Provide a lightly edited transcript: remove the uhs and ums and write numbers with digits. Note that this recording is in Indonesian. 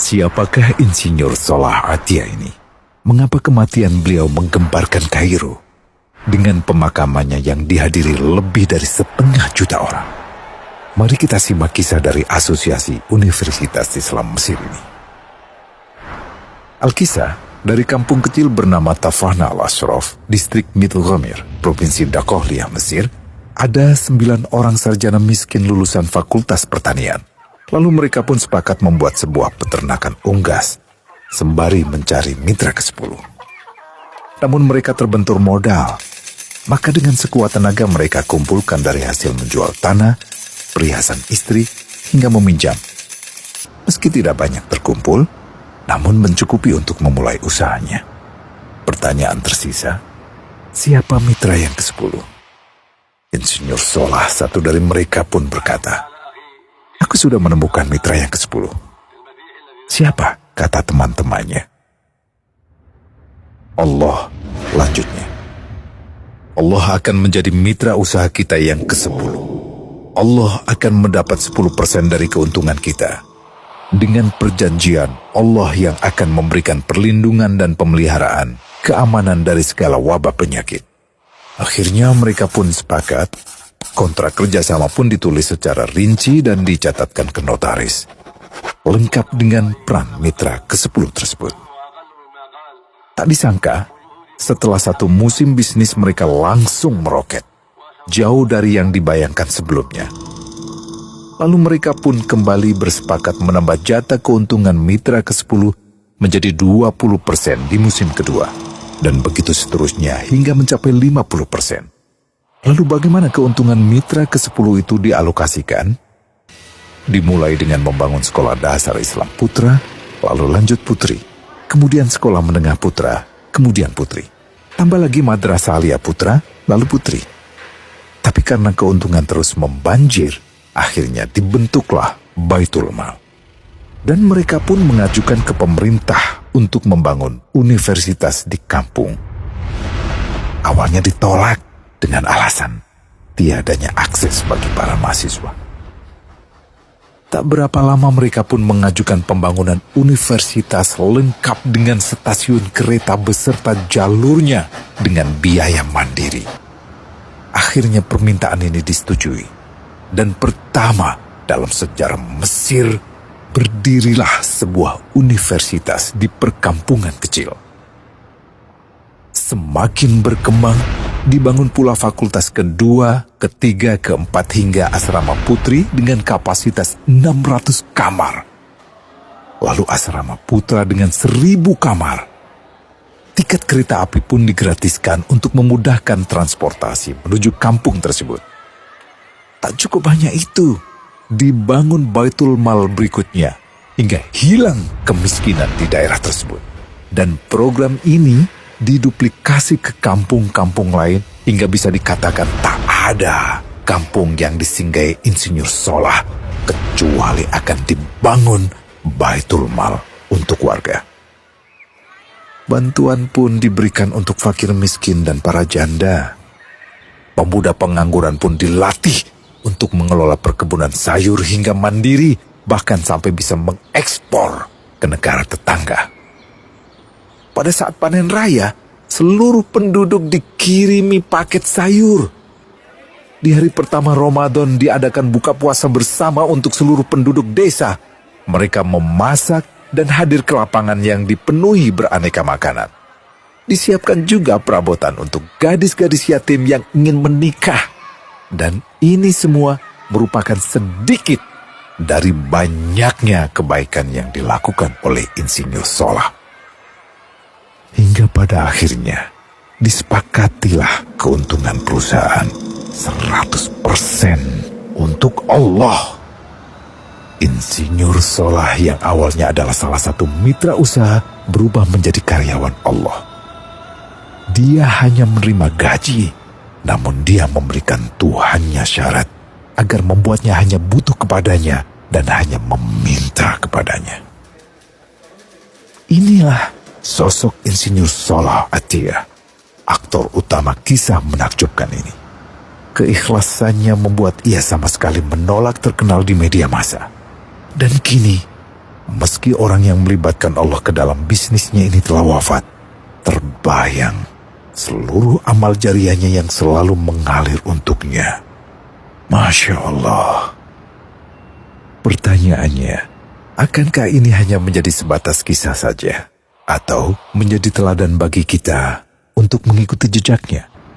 Siapakah Insinyur Solah Atia ini? Mengapa kematian beliau menggemparkan Kairo? Dengan pemakamannya yang dihadiri lebih dari 500.000 orang. Mari kita simak kisah dari Asosiasi Universitas Islam Mesir ini. Al-Kisah dari kampung kecil bernama Tafahna al-Ashraf, distrik Mittelghamir, Provinsi Dakohlia, Mesir, ada 9 orang sarjana miskin lulusan Fakultas Pertanian. Lalu mereka pun sepakat membuat sebuah peternakan unggas, sembari mencari mitra ke-10. Namun mereka terbentur modal, maka dengan sekuat tenaga mereka kumpulkan dari hasil menjual tanah, perhiasan istri, hingga meminjam. Meski tidak banyak terkumpul, namun mencukupi untuk memulai usahanya. Pertanyaan tersisa, siapa mitra yang ke-10? Insinyur Solah, satu dari mereka, pun berkata, "Aku sudah menemukan mitra yang ke-10. Siapa?" kata teman-temannya. "Allah," lanjutnya. "Allah akan menjadi mitra usaha kita yang ke-10. Allah akan mendapat 10% dari keuntungan kita. Dengan perjanjian, Allah yang akan memberikan perlindungan dan pemeliharaan, keamanan dari segala wabah penyakit." Akhirnya mereka pun sepakat. Kontrak kerjasama pun ditulis secara rinci dan dicatatkan ke notaris, lengkap dengan peran mitra ke-10 tersebut. Tak disangka, setelah 1 musim bisnis mereka langsung meroket, jauh dari yang dibayangkan sebelumnya. Lalu mereka pun kembali bersepakat menambah jatah keuntungan mitra ke-10 menjadi 20% di musim kedua, dan begitu seterusnya hingga mencapai 50%. Lalu bagaimana keuntungan mitra ke-10 itu dialokasikan? Dimulai dengan membangun sekolah dasar Islam putra, lalu lanjut putri, kemudian sekolah menengah putra, kemudian putri. Tambah lagi madrasah aliyah putra, lalu putri. Tapi karena keuntungan terus membanjir, akhirnya dibentuklah Baitul Mal. Dan mereka pun mengajukan ke pemerintah untuk membangun universitas di kampung. Awalnya ditolak dengan alasan tiadanya akses bagi para mahasiswa. Tak berapa lama mereka pun mengajukan pembangunan universitas lengkap dengan stasiun kereta beserta jalurnya dengan biaya mandiri. Akhirnya permintaan ini disetujui, dan pertama dalam sejarah Mesir berdirilah sebuah universitas di perkampungan kecil. Semakin berkembang, dibangun pula fakultas kedua, ketiga, keempat hingga asrama putri dengan kapasitas 600 kamar. Lalu asrama putra dengan 1.000 kamar. Tiket kereta api pun digratiskan untuk memudahkan transportasi menuju kampung tersebut. Tak cukup hanya itu, dibangun Baitul Mal berikutnya hingga hilang kemiskinan di daerah tersebut. Dan program ini diduplikasi ke kampung-kampung lain hingga bisa dikatakan tak ada kampung yang disinggahi Insinyur Solah kecuali akan dibangun Baitul Mal untuk warga. Bantuan pun diberikan untuk fakir miskin dan para janda. Pemuda pengangguran pun dilatih untuk mengelola perkebunan sayur hingga mandiri, bahkan sampai bisa mengekspor ke negara tetangga. Pada saat panen raya, seluruh penduduk dikirimi paket sayur. Di hari pertama Ramadan diadakan buka puasa bersama untuk seluruh penduduk desa. Mereka memasak dan hadir ke lapangan yang dipenuhi beraneka makanan. Disiapkan juga perabotan untuk gadis-gadis yatim yang ingin menikah. Dan ini semua merupakan sedikit dari banyaknya kebaikan yang dilakukan oleh Insinyur Solah. Hingga pada akhirnya disepakatilah keuntungan perusahaan 100% untuk Allah. Insinyur Solah yang awalnya adalah salah satu mitra usaha berubah menjadi karyawan Allah. Dia hanya menerima gaji, namun dia memberikan Tuhannya syarat agar membuatnya hanya butuh kepadanya dan hanya meminta kepadanya. Inilah sosok Insinyur Solah Atia, aktor utama kisah menakjubkan ini. Keikhlasannya membuat ia sama sekali menolak terkenal di media massa. Dan kini, meski orang yang melibatkan Allah ke dalam bisnisnya ini telah wafat, terbayang seluruh amal jariahnya yang selalu mengalir untuknya. Masya Allah. Pertanyaannya, akankah ini hanya menjadi sebatas kisah saja? Atau menjadi teladan bagi kita untuk mengikuti jejaknya?